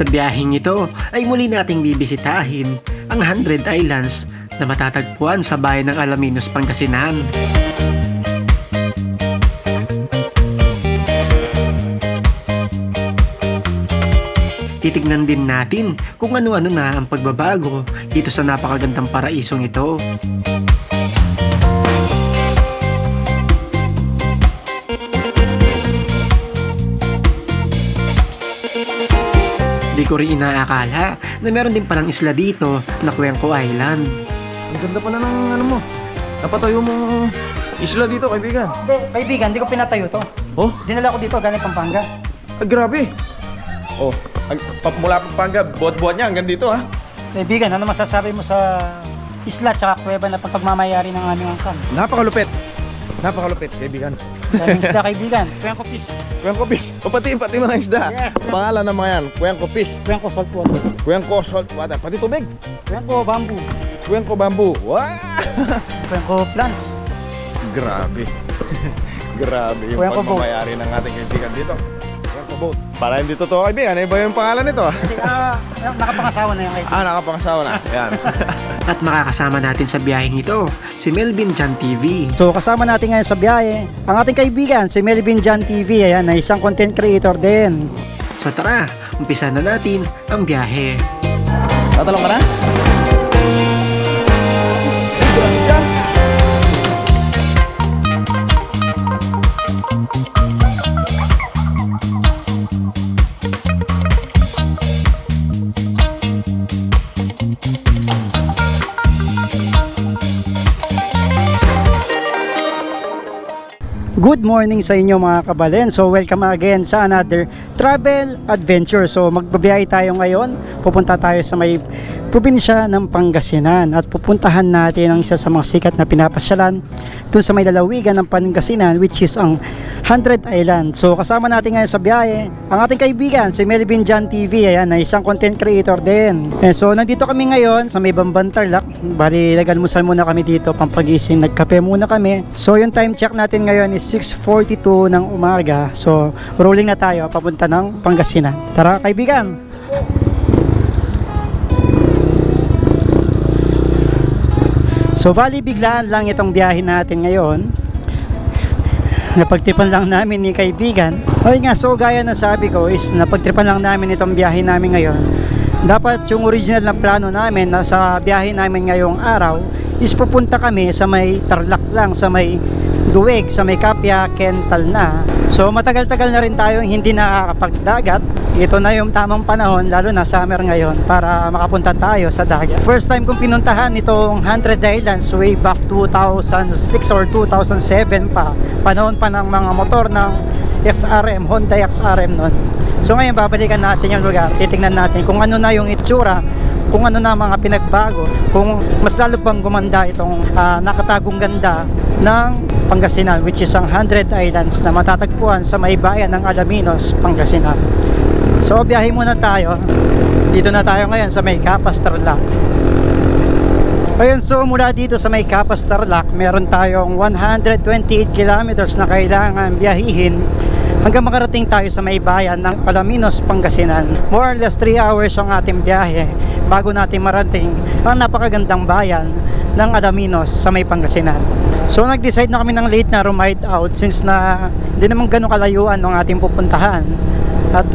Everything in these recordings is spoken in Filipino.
Sa biyaheng ito ay muli nating bibisitahin ang 100 Islands na matatagpuan sa bayan ng Alaminos, Pangasinan. Titignan din natin kung ano-ano na ang pagbabago dito sa napakagandang paraisong ito. Di ko rin inaakala na meron din palang isla dito na Cuenco Island. Ang ganda pala ng ano mo. Napatayo mong isla dito, kaibigan. Hindi, kaibigan, hindi ko pinatayo to. Oh? Dinala ko dito galing Pampanga. Grabe. Oh, mula Pampanga, buhat-buhat niya hanggang dito ha. Kaibigan, ano masasabi mo sa isla tsaka kuweba na pagmamayari ng aming angkan? Napakalupit. Napakalupit, kaibigan. Daming isda, kaibigan. Cuenco Fish. Cuenco Fish. O pati mga isda. Yes. Pangalan ng mga yan. Cuenco Fish. Cuenco Saltwater. Cuenco Saltwater. Pati tubig. Cuenco Bamboo. Cuenco Bamboo. Wow! Cuenco Plants. Grabe. Grabe yung Cuenco pagmamayari ng ating kaibigan dito. Cuenco Boat. Para hindi totoo, kaibigan. Ano ba yung pangalan nito? Nakapangasawa na yung kaibigan. Nakapangasawa na. Ayan. At makakasama natin sa biyaheng ito si Melvin Jan TV. So kasama natin ngayon sa biyahe ang ating kaibigan si Melvin Jan TV. Ayan, na isang content creator din. So tara, umpisa na natin ang biyahe. Tatalong ka na? Good morning sa inyo mga kabalen. So welcome again sa another travel adventure. So magbabiyahe tayo ngayon. Pupunta tayo sa may probinsya ng Pangasinan at pupuntahan natin ang isa sa mga sikat na pinapasyalan dun sa may lalawigan ng Pangasinan, which is ang 100 Island. So kasama natin ngayon sa biyahe ang ating kaibigan si Melvin Jan TV. Ayan, na isang content creator din. So nandito kami ngayon sa may Bamban Tarlac. Bali nag-almusal muna kami dito, pampagising, nagkape muna kami. So yung time check natin ngayon is 6:42 ng umaga. So rolling na tayo papunta ng Pangasinan. Tara kaibigan. So bali biglaan lang itong biyahe natin ngayon. Napagtripan lang namin ni kaibigan. Okay nga, so gaya na sabi ko is napagtripan lang namin itong biyahe namin ngayon. Dapat yung original na plano namin na sa biyahe namin ngayong araw is pupunta kami sa may Tarlac lang, sa may Duweg, sa may Kapya, Kental na. So matagal-tagal na rin tayong hindi nakakapagdagat. Ito na yung tamang panahon, lalo na summer ngayon, para makapunta tayo sa dagat. First time kong pinuntahan itong 100 Islands way back 2006 or 2007 pa. Panahon pa ng mga motor ng XRM, Honda XRM nun. So ngayon babalikan natin yung lugar, titingnan natin kung ano na yung itsura, kung ano na mga pinagbago, kung mas lalo pang gumanda itong nakatagong ganda ng Pangasinan, which is ang 100 Islands na matatagpuan sa may bayan ng Alaminos, Pangasinan. So biyahe muna tayo. Dito na tayo ngayon sa may Capas, Tarlac. Ayun, so mula dito sa may Capas, Tarlac, meron tayong 128 kilometers na kailangan biyahihin hanggang makarating tayo sa may bayan ng Alaminos, Pangasinan. More or less 3 hours ang ating biyahe bago natin marating ang napakagandang bayan ng Alaminos sa may Pangasinan. So nag-decide na kami ng late na ride out since na hindi naman ganun kalayuan ng ating pupuntahan. At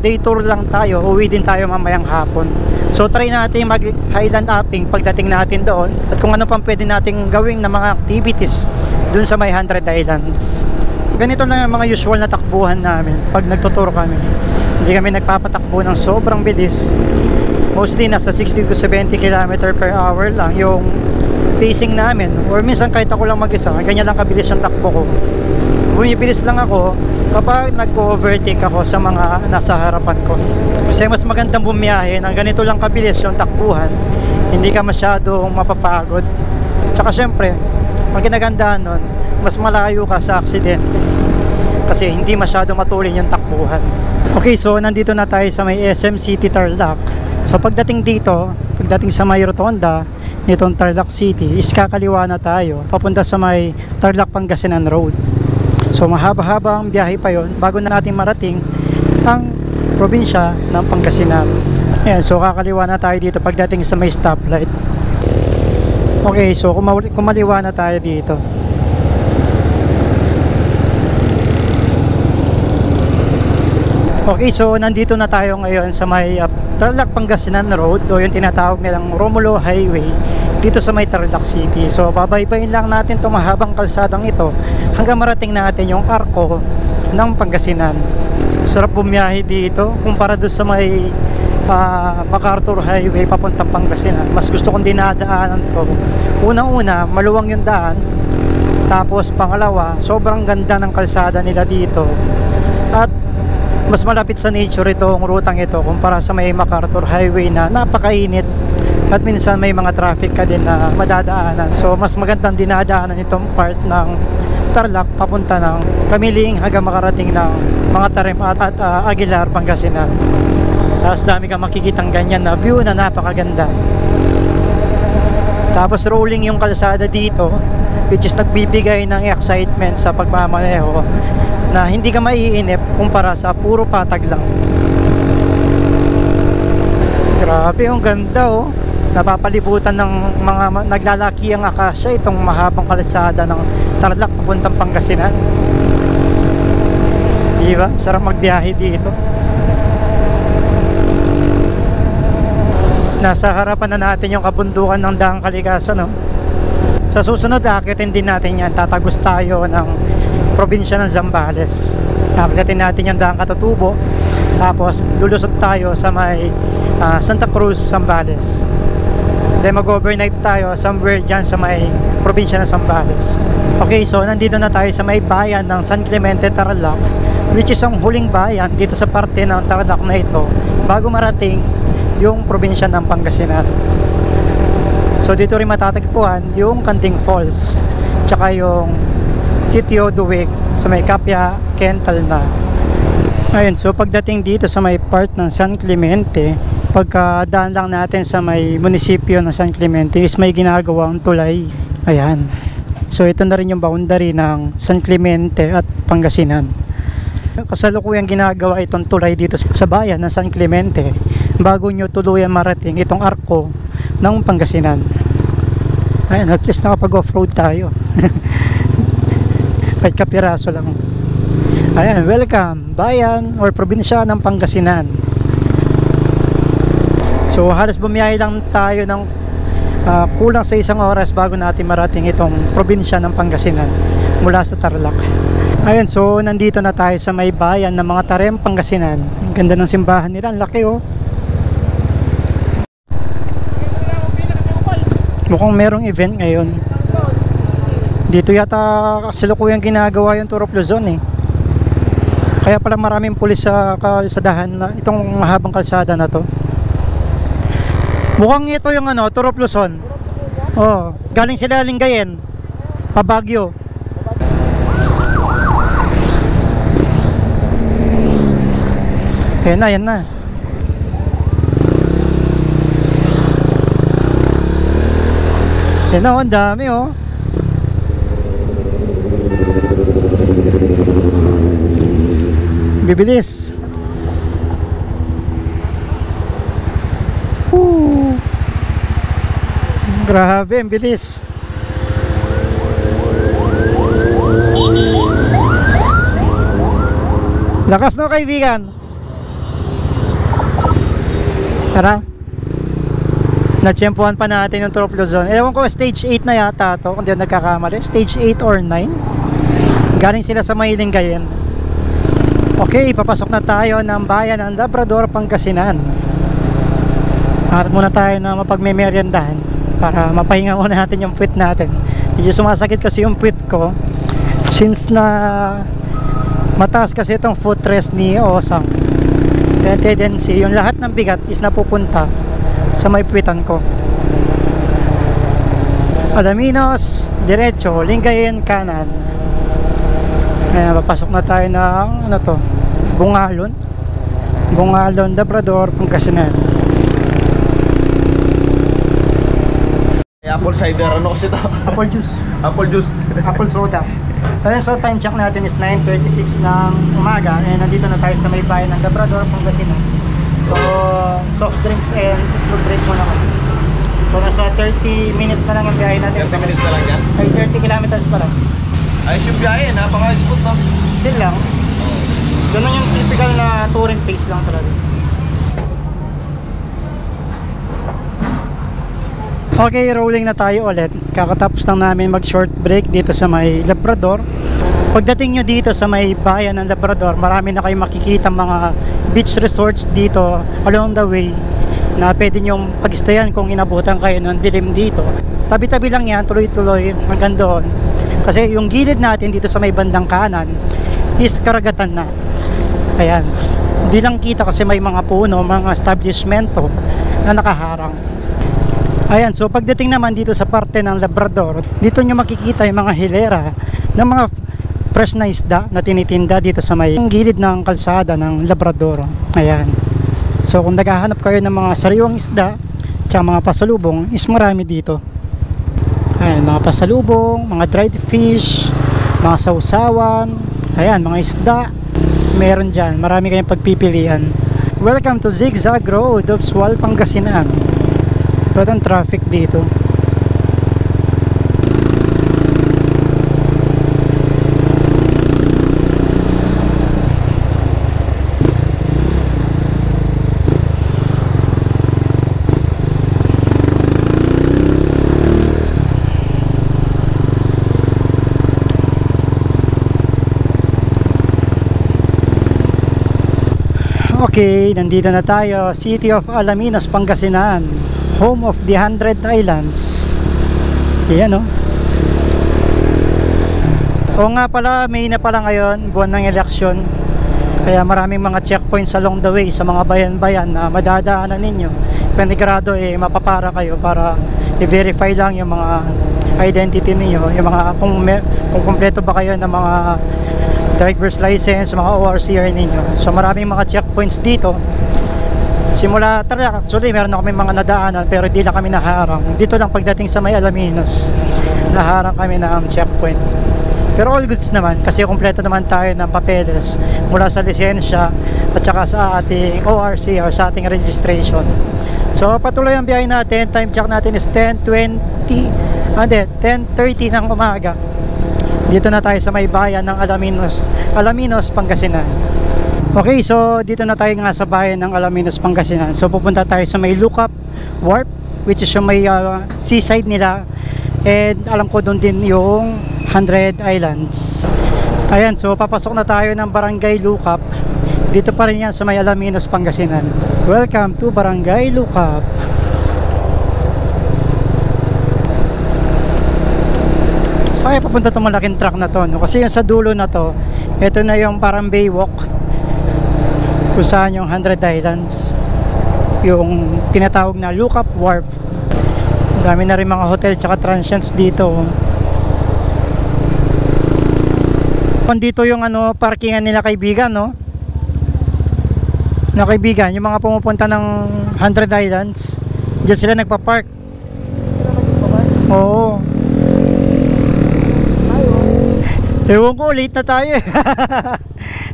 day tour lang tayo, uwi din tayo mamayang hapon. So try natin mag highland hopping pagdating natin doon at kung ano pang pwede nating gawing na mga activities dun sa may 100 Islands. Ganito lang ang mga usual na takbuhan namin pag nagtuturo kami. Hindi kami nagpapatakbo ng sobrang bilis. Mostly nasa 60 to 70 km per hour lang yung pacing namin, or minsan kahit ako lang mag-isa, ganyan lang kabilis yung takbo ko. Bumibilis lang ako kapag nag-overtake ako sa mga nasa harapan ko. Kasi mas magandang bumiyahe ng ganito lang kabilis yung takbuhan, hindi ka masyadong mapapagod. Tsaka syempre, ang ginagandahan nun, mas malayo ka sa aksidente kasi hindi masyado matulin yung takbuhan. Okay, so nandito na tayo sa may SM City Tarlac. So pagdating dito, pagdating sa may rotonda nitong Tarlac City, is kakaliwa na tayo papunta sa may Tarlac Pangasinan Road. So mahaba-haba ang biyahe pa yon bago na natin marating ang probinsya ng Pangasinan. Ayan, so kakaliwa na tayo dito pagdating sa may stoplight. Okay, so kumaliwa na tayo dito. Okay, so nandito na tayo ngayon sa may Tarlac Pangasinan Road o yung tinatawag nilang Romulo Highway dito sa may Tarlac City. So babaybayin lang natin itong mahabang kalsadang ito hanggang marating natin yung arko ng Pangasinan. Sarap bumiyahe dito kumpara doon sa may MacArthur Highway papuntang Pangasinan. Mas gusto kong dinadaanan to. Unang-una, maluwang yung daan. Tapos pangalawa, sobrang ganda ng kalsada nila dito. At mas malapit sa nature itong rutang ito kumpara sa may MacArthur Highway na napakainit at minsan may mga traffic ka din na madadaanan. So mas magandang dinadaanan itong part ng Tarlac papunta ng Kamiling hanggang makarating ng mga Tarim at Aguilar, Pangasinan. Tapos dami kang makikitang ganyan na view na napakaganda. Tapos rolling yung kalsada dito, which is nagbibigay ng excitement sa pagmamaneho na hindi ka maiinip kumpara sa puro patag lang. Grabe, yung ganda oh. Napapalibutan ng mga naglalaki ang akasya itong mahabang kalsada ng Tarlac papuntang Pangasinan. Diba? Sarap magbiyahe dito. Nasa harapan na natin yung kabundukan ng Daang Kalikasan, no? Sa susunod, akitin din natin yan. Tatagos tayo ng probinsya ng Zambales. Akitin natin yung Daang Katutubo. Tapos lulusot tayo sa may Santa Cruz, Zambales. Then mag-overnight tayo somewhere dyan sa may probinsya ng Zambales. Okay, so nandito na tayo sa may bayan ng San Clemente, Tarlac, which is ang huling bayan dito sa parte ng Tarlac na ito bago marating yung probinsya ng Pangasinan. So dito rin matatagpuan yung Canting Falls tsaka yung Sitio Duwig sa may Kapya, Kental na. Ayun, so pagdating dito sa may part ng San Clemente, pagkadaan lang natin sa may munisipyo ng San Clemente is may ginagawang tulay. Ayan, so ito na rin yung boundary ng San Clemente at Pangasinan. Kasalukuyang ginagawa itong tulay dito sa bayan ng San Clemente bago nyo tuluyan marating itong arko ng Pangasinan. Ayan, at least nakapag off-road tayo. Kahit kapiraso lang. Ayan, welcome bayan or probinsya ng Pangasinan. So halos bumiyahe lang tayo ng kulang sa 1 oras bago natin marating itong probinsya ng Pangasinan mula sa Tarlac. Ayan, so nandito na tayo sa may bayan ng mga Tarim, Pangasinan. Ang ganda ng simbahan nila, ang laki oh. Mukhang merong event ngayon. Dito yata kasalukuyang ginagawa yung Tour of Luzon eh. Kaya pala maraming pulis sa kalsadahan na itong mahabang kalsada na to. Mukhang ito yung Tour of Luzon. Oh, galing sila Lingayen, pa Baguio. Yan na, yan na. Yan na, ang dami oh. Bibilis. Grabe, ang bilis. Lakas no kaibigan. Tara. Natsyempuhan pa natin yung Tour of Luzon. Ewan ko, stage 8 na yata to, kung di nagkakamali. Stage 8 or 9. Galing sila sa Lingayen. Okay, papasok na tayo ng bayan ng Labrador, Pangasinan. Harap muna tayo na mapagmemeryendahan para mapahinga muna natin yung puwit natin. Medyo sumasakit kasi yung puwit ko since na mataas kasi itong footrest ni Osang. Kaya tendency, yung lahat ng bigat is napupunta sa may puwitan ko. Alaminos, diretso, Lingayen, kanan. Ayan, papasok na tayo ng Bungalon, Labrador, Pangasinan. apple cider. Ano kasi ito? Apple juice. Apple juice. Apple soda. Ayun, so time check natin is 9:36 ng umaga. And nandito na tayo sa may bayan ng Labrador, Pangasinan. So, soft drinks and food break muna kami. So, nasa 30 minutes na lang ang biyahe natin. 30 minutes na lang yan. Ay, 30 kilometers pa lang. Ayos yung biyahe, napaka-spot no? Still lang. Ganun yung typical na touring pace lang talaga. Okay, rolling na tayo ulit. Kakatapos lang namin mag short break dito sa may Labrador. Pagdating nyo dito sa may bayan ng Labrador, marami na kayong makikita mga beach resorts dito along the way na pwede nyong pag-stayan kung inabutan kayo ng dilim dito. Tabi-tabi lang yan, tuloy-tuloy hanggang doon. Kasi yung gilid natin dito sa may bandang kanan is karagatan na. Ayan. Hindi lang kita kasi may mga puno, mga establishmento na nakaharang. Ayan, so pagdating naman dito sa parte ng Labrador, dito nyo makikita yung mga hilera ng mga fresh na isda na tinitinda dito sa may gilid ng kalsada ng Labrador. Ayan. So kung naghahanap kayo ng mga sariwang isda tsaka mga pasalubong, is marami dito. Ayan, mga pasalubong, mga dried fish, mga sausawan, ayan, mga isda, meron dyan, marami kayong pagpipilian. Welcome to Zigzag Road of Sual, Pangasinan. Ba't ang traffic dito? Okay, nandito na tayo, City of Alaminos, Pangasinan, home of the 100 Islands. Ayan o. Oo nga pala, May na pala ngayon, buwan ng eleksyon. Kaya maraming mga checkpoints along the way sa mga bayan-bayan na madadaanan ninyo. Panigurado mapapara kayo para i-verify lang yung mga identity niyo, yung mga kung kumpleto ba kayo ng mga driver's license, mga ORCR ninyo. So maraming mga checkpoints dito. Simula talaga, actually meron na kami mga nadaanan pero di lang kami naharang. Dito lang pagdating sa may Alaminos, naharang kami ng checkpoint. Pero all goods naman kasi kumpleto naman tayo ng papeles mula sa lisensya at saka sa ating ORCR, sa ating registration. So patuloy ang biyahe natin. Time check natin is 10:30 ng umaga. Dito na tayo sa may bayan ng Alaminos, Pangasinan. Okay, so dito na tayo nga sa bayan ng Alaminos, Pangasinan. So pupunta tayo sa may Lookout Wharf, which is yung may seaside nila. And alam ko doon din yung 100 Islands. Ayan, so papasok na tayo ng Barangay Lookout. Dito pa rin yan sa may Alaminos, Pangasinan. Welcome to Barangay Lookout. Kaya papunta itong malaking truck na to, no? Kasi yung sa dulo na to, ito na yung parang baywalk kung saan yung 100 Islands, yung tinatawag na Lookout Wharf. Dami na rin mga hotel tsaka transients dito. Dito yung parkingan nila kaibigan, no? Na kaibigan, yung mga pumupunta ng 100 Islands, diyan sila nagpa-park. Oo. Ewan ko, late na tayo.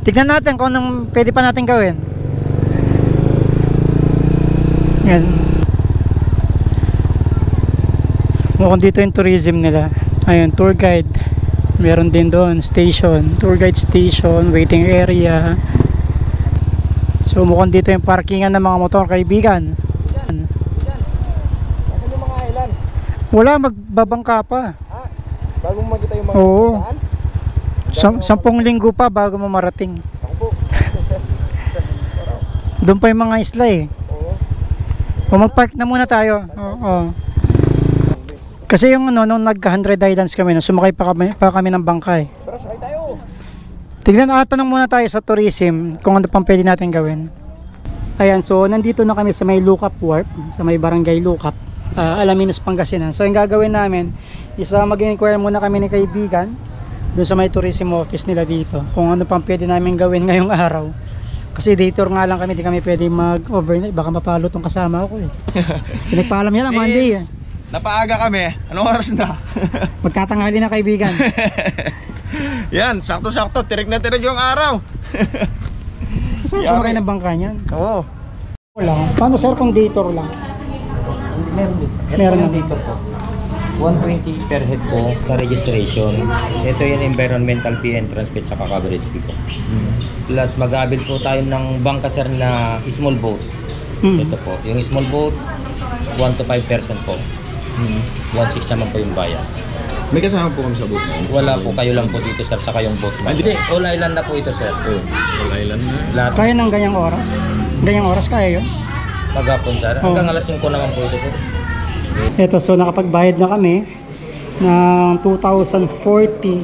Tignan natin kung anong pwede pa natin gawin. Yan. Mukhang dito yung tourism nila. Ayun, tour guide. Meron din doon, station. Tour guide station, waiting area. So mukhang dito yung parkingan ng mga motor, kaibigan. Nasaan yung mga island? Wala, magbabangka pa. Bagong makita yung mga Oo. kataan? 10 linggo pa bago mo marating. Ako po. Doon pa yung mga isla eh. Oo. O mag-park na muna tayo. Oo. Kasi yung nung nag-100 Islands kami, sumakay pa kami ng bangkay. Pero sakay tayo. Tignan, tanong muna tayo sa tourism kung ano pang pwede natin gawin. Ayan, so nandito na kami sa may Lookout Wharf, sa may Barangay Lookout, Alaminos, Pangasinan. So yung gagawin namin is mag-inquire muna kami ni kaibigan doon sa may tourism office nila dito kung ano pang pwede namin gawin ngayong araw. Kasi day tour nga lang kami, di kami pwede mag-overnight. Baka mapalo tong kasama ko eh. Pinagpaalam yan ang Monday eh. napaaga kami. Anong oras na? Magtatanghali na kaibigan. Yan, sakto-sakto. Tirik na tirik yung araw. Saan sumakay ng bangka niyan? Oo. Wala. Paano sir kung day tour lang? Meron dito. Meron Meron na. dito po. 120 per head po sa registration. Ito yung environmental fee, entrance fee sa coverage fee po. Plus mag-aabil po tayo ng bangka sir na small boat. Ito po, yung small boat 1 to 5 person po. 1.6 naman po yung bayan. May kasama po kami sa boat na yun. Wala po, kayo lang po dito sir, saka yung boat. Hindi, all island na po ito sir. All island na. Lahat Kaya ng ganyang oras? Ganyang oras kaya yun? maghapon sir. Hanggang alas 5 naman po ito sir. Eto, so nakapagbayad na kami ng 2,040.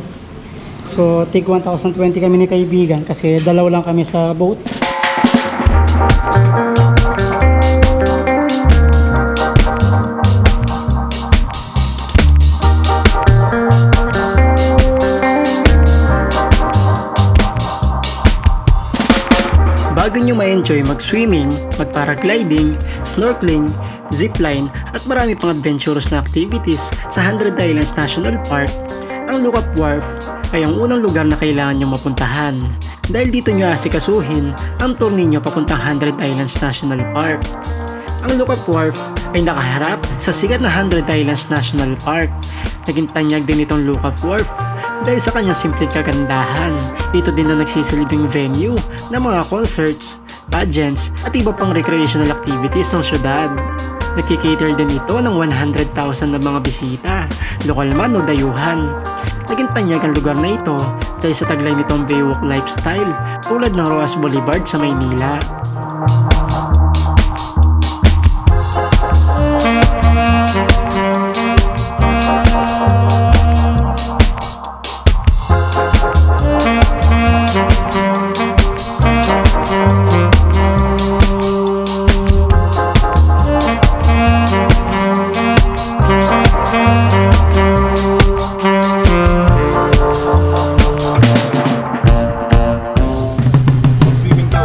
So, tig 1,020 kami ni kaibigan kasi dalaw lang kami sa boat. Bago nyo ma-enjoy mag-swimming, mag-paragliding, snorkeling, zipline at marami pang adventurous na activities sa 100 Islands National Park, ang Lookout Wharf ay ang unang lugar na kailangan nyo mapuntahan dahil dito nyo asikasuhin ang tour ninyo papuntang 100 Islands National Park. Ang Lookout Wharf ay nakaharap sa sikat na 100 Islands National Park. Naging tanyag din itong Lookout Wharf dahil sa kanyang simpleng kagandahan. Ito din na nagsisilbing venue ng mga concerts, pageants at iba pang recreational activities ng syudad. Nagkikater din ito ng 100,000 na mga bisita, lokal man o dayuhan. Naging tanyag ang lugar na ito dahil sa taglay nitong Baywalk lifestyle tulad ng Roas Boulevard sa Maynila.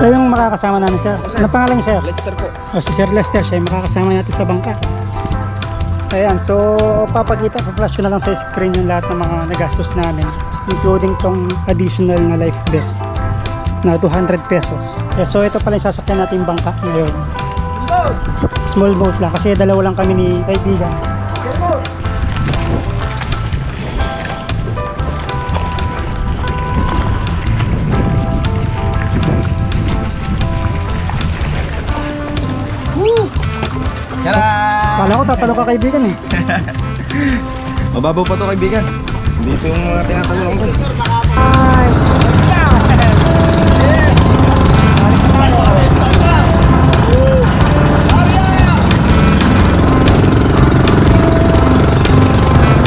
Kayong makakasama namin sir. Ano pangalan niyo sir? Lester po. O, si Sir Lester, siya yung makakasama natin sa bangka. Ayan, so flash ko na lang sa screen yung lahat ng mga nagastos namin, including tong additional na life vest na 200 pesos. So ito pala yung sasakyan natin bangka ngayon. Small boat lang kasi dalawa lang kami ni kaibigan. Tara! Kala ko tatalo ka kaibigan eh. Mababaw pa to kaibigan. Dito yung mga tinatanong ko.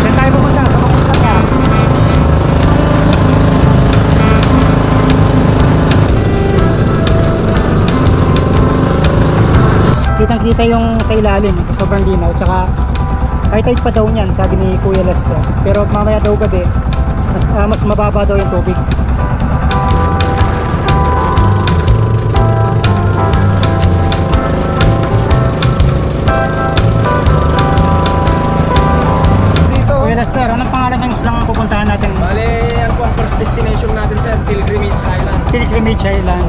Saan tayo pupunta? Sa Makuslan ka? Kitang-kita yung sa ilalim, sa sobrang linaw, tsaka high tide pa daw niyan, sabi ni Kuya Lester. Pero mamaya daw gabi, mas mababa daw yung tubig. Dito. Kuya Lester, anong pangalan ng islang pupuntahan natin? Bale, yan po ang first destination natin sa Pilgrimage Island. Pilgrimage Island.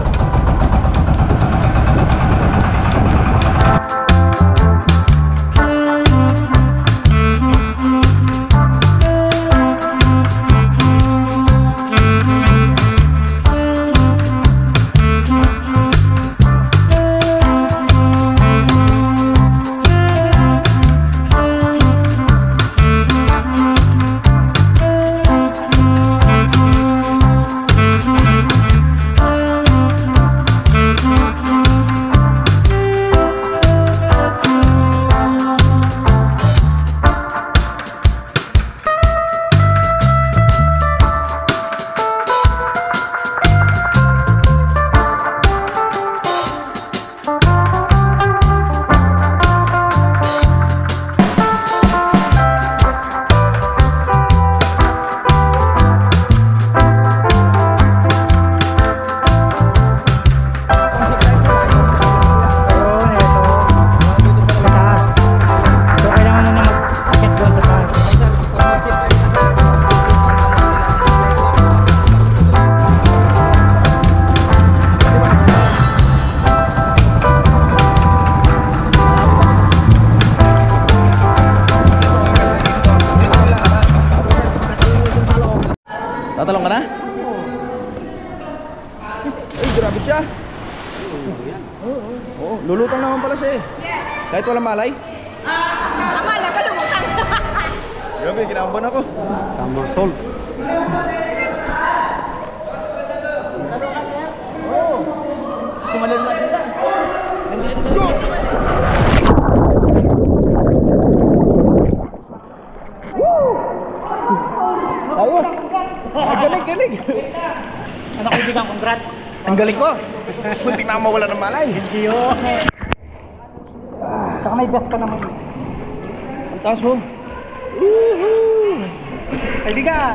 Tatalong ka na? Ay, grabe siya. Oo, lulutang naman pala siya eh. Kahit walang malay. Akala ka lumutang. Grabe, kinakabahan ako. Somersault. Let's go! Ayos! Ang galing! Ano kaibigan, congrats. Ang galing ko! Kuntik na ako mawala ng malay. Thank you. Saka may best ka naman. Ang taas ho. Kaibigan!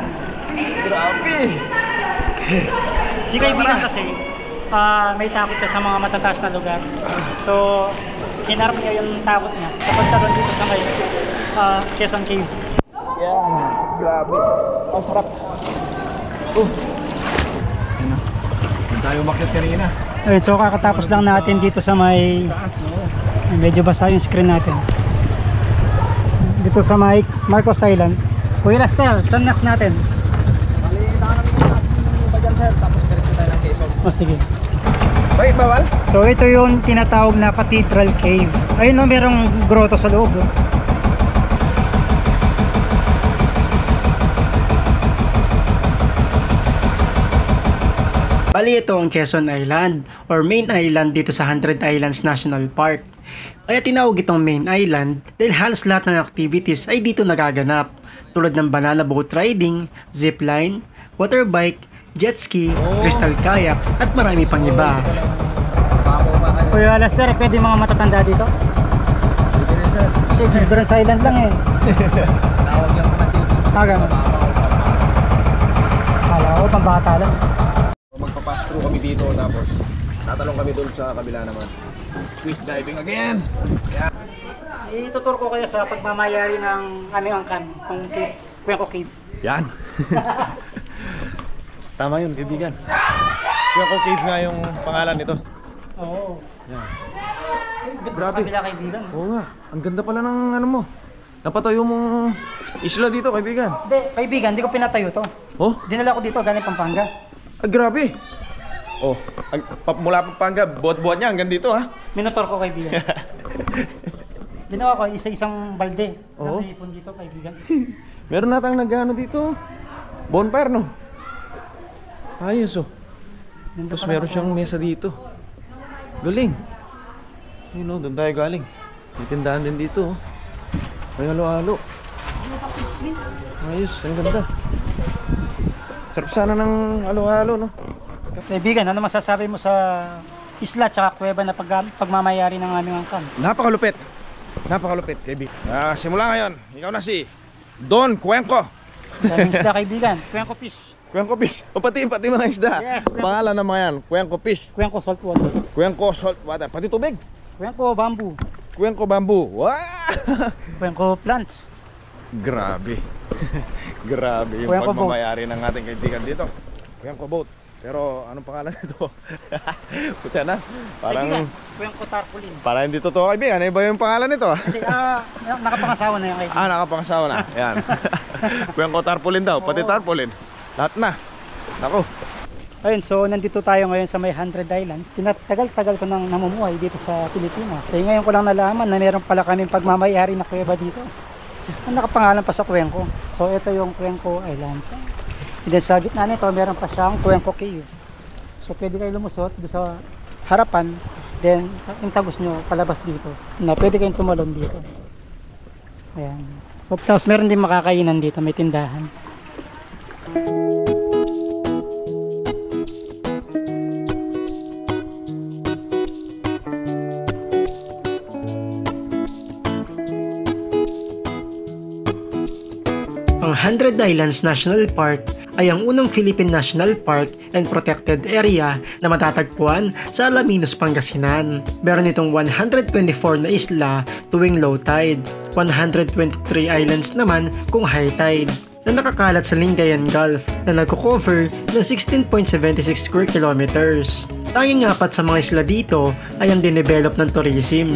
Grabe! Si kaibigan kasi, may takot siya sa mga matataas na lugar. So, hinarap niya yung takot niya sa pagtalon dito sa may Quezon Cave. Yeah, grabe. Ang sarap. Ayun na. Hindi tayo umakyat kanina. Ayun, so kakatapos lang natin dito sa may medyo basa yung screen natin. Dito sa may Marcos Island. Kuya Lastel, saan next natin? Oh, sige. Bay, bawal? So ito yung tinatawag na Cathedral Cave. Ayun no, merong grotto sa loob. No? Bali ito ang Quezon Island or main island dito sa 100 Islands National Park. Kaya tinawag itong main island dahil halos lahat ng activities ay dito nagaganap. Tulad ng banana boat riding, zipline, water bike, jet ski, crystal kayak at marami pang iba. Kuya Lester, pwede mga matatanda dito? Pwede rin sir. Kasi Children's Island lang eh. Tawag lang ko na children's. Ganun. Kala ko, pambata lang. Magpapass through kami dito tapos tatalong kami doon sa kabila naman. Swift diving again! Yeah. Ituturo ko kayo sa pagmamayari ng aming angkan, kung Cuenco Cave. Yan! Tama yun, kaibigan. Cuenco Cave nga yung pangalan nito. Oo. Yan. Grabe. Sa kabila, kaibigan. Oo nga, ang ganda pala ng ano mo. Napatayo mong isla dito, kaibigan. Hindi, kaibigan, hindi ko pinatayo to. Oh? Dinala ko dito, galing Pampanga. Ah, grabe! Oh, mula Pampanga, buhat-buhat niya hanggang dito ha. Minotor ko, kaibigan. Ginawa ko isa-isang balde. Oo. Naipon dito, kaibigan. Meron natang nag-ano dito. Bonfire no? Ayos oh. Ganda Tapos pala meron ako. siyang mesa dito. Galing. Yun oh, doon tayo galing. May tindahan din dito oh. May halo-halo. Ayos, ang ganda. Sarap sana ng halo-halo no? Kaibigan, ano masasabi mo sa isla at kuweba na pagmamayari ng aming angkan? Napakalupit. Napakalupit, kaibigan. Simula ngayon, ikaw na si Don Cuenco. Daming isla, kaibigan. Cuenco Fish. Cuenco Fish. O pati mga isda. Yes, Pangalan ng mga yan, Cuenco Fish. Cuenco Saltwater. Cuenco Saltwater. Pati tubig. Cuenco Bamboo. Cuenco Bamboo. Wow! Cuenco Plants. Grabe. Grabe yung Cuenco pagmamayari ng ating kaibigan dito. Cuenco Boat. Pero anong pangalan nito? Puta na. Parang Kaibigan, Cuenco Tarpaulin. para hindi totoo kaibigan. Ano ba yung pangalan nito? Hindi, nakapangasawa na yung kaibigan. Nakapangasawa na. Yan. Cuenco Tarpaulin daw. Pati Oo. tarpaulin. Lahat na. Nako. Ayun, so nandito tayo ngayon sa may 100 Islands. Tagal-tagal ko nang namumuhay dito sa Pilipinas. So ngayon ko lang nalaman na meron pala kaming pagmamayari na kuweba dito. Ang nakapangalan pa sa Cuenco. So ito yung Cuenco Islands. And then sa gitna nito meron pa siyang Cuenco Cave. So pwede kayo lumusot doon sa harapan. Then yung tagos nyo palabas dito. Na pwede kayong tumalon dito. Ayan. So tapos meron din makakainan dito. May tindahan. Ang 100 Islands National Park ay ang unang Philippine National Park and Protected Area na matatagpuan sa Alaminos, Pangasinan. Meron itong 124 na isla tuwing low tide, 123 islands naman kung high tide, na nakakalat sa Lingayen Gulf na nagko-cover ng 16.76 square kilometers. Tanging apat sa mga isla dito ay ang dinevelop ng tourism.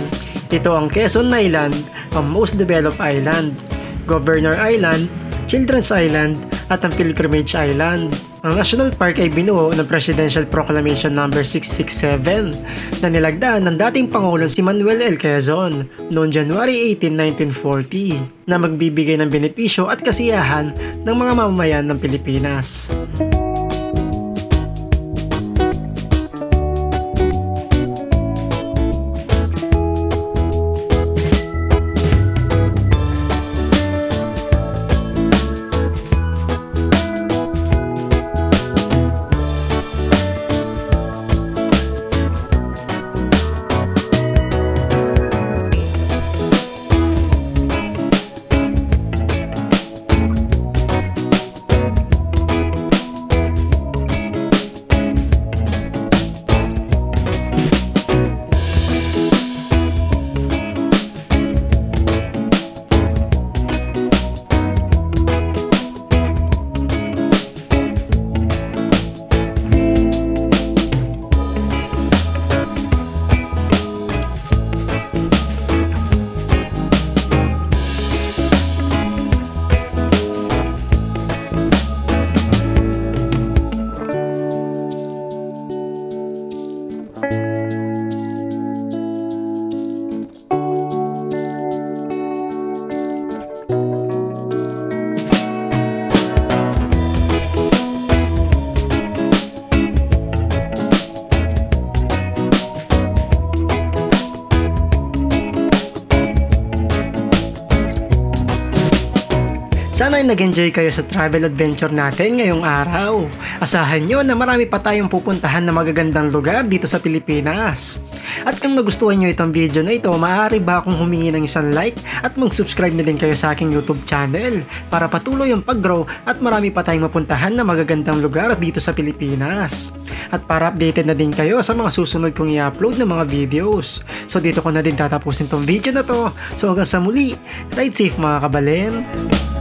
Ito ang Quezon Island, ang most developed island, Governor Island, Children's Island at ang Pilgrimage Island. Ang National Park ay binuo ng Presidential Proclamation No. 667 na nilagdaan ng dating Pangulong si Manuel L. Quezon noong January 18, 1940 na magbibigay ng benepisyo at kasiyahan ng mga mamamayan ng Pilipinas. Sana ay nag-enjoy kayo sa travel adventure natin ngayong araw. Asahan nyo na marami pa tayong pupuntahan na magagandang lugar dito sa Pilipinas. At kung nagustuhan nyo itong video na ito, maaari ba akong humingi ng isang like at mag-subscribe na din kayo sa aking YouTube channel para patuloy ang pag-grow at marami pa tayong mapuntahan na magagandang lugar dito sa Pilipinas. At para updated na din kayo sa mga susunod kong i-upload na mga videos. So dito ko na din tatapusin tong video na to. So hanggang sa muli, ride safe mga kabalen!